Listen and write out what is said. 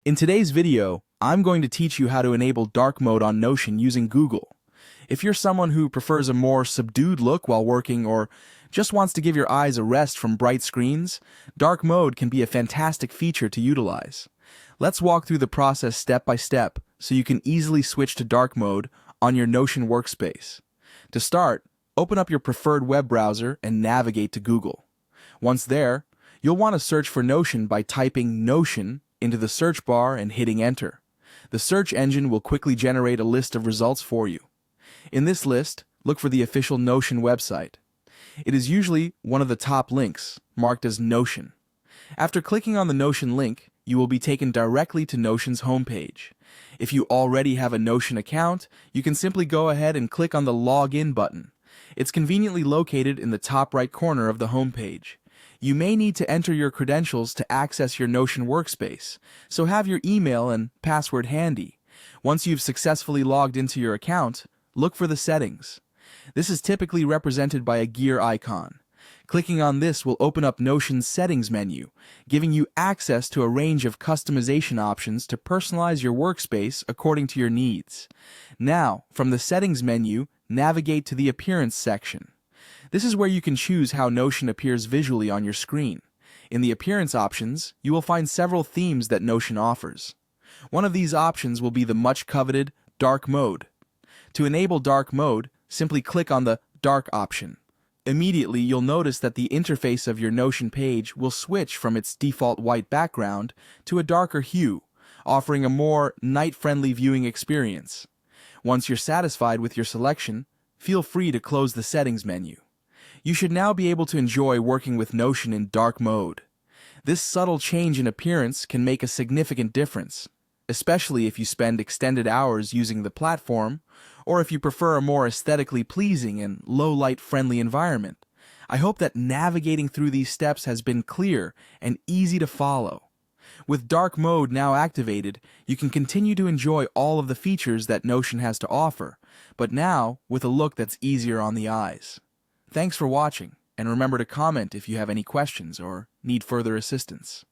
In today's video, I'm going to teach you how to enable dark mode on Notion using Google. If you're someone who prefers a more subdued look while working or just wants to give your eyes a rest from bright screens, dark mode can be a fantastic feature to utilize. Let's walk through the process step by step so you can easily switch to dark mode on your Notion workspace. To start, open up your preferred web browser and navigate to Google. Once there, you'll want to search for Notion by typing Notion into the search bar and hitting enter. The search engine will quickly generate a list of results for you. In this list, look for the official Notion website. It is usually one of the top links, marked as Notion. After clicking on the Notion link, you will be taken directly to Notion's homepage. If you already have a Notion account, you can simply go ahead and click on the Login button. It's conveniently located in the top right corner of the homepage. You may need to enter your credentials to access your Notion workspace, so have your email and password handy. Once you've successfully logged into your account, look for the settings. This is typically represented by a gear icon. Clicking on this will open up Notion's settings menu, giving you access to a range of customization options to personalize your workspace according to your needs. Now, from the settings menu, navigate to the appearance section. This is where you can choose how Notion appears visually on your screen. In the appearance options, you will find several themes that Notion offers. One of these options will be the much coveted dark mode. To enable dark mode, simply click on the dark option. Immediately, you'll notice that the interface of your Notion page will switch from its default white background to a darker hue, offering a more night-friendly viewing experience. Once you're satisfied with your selection, feel free to close the settings menu. You should now be able to enjoy working with Notion in dark mode. This subtle change in appearance can make a significant difference, especially if you spend extended hours using the platform, or if you prefer a more aesthetically pleasing and low-light friendly environment. I hope that navigating through these steps has been clear and easy to follow. With dark mode now activated, you can continue to enjoy all of the features that Notion has to offer, but now with a look that's easier on the eyes. Thanks for watching, and remember to comment if you have any questions or need further assistance.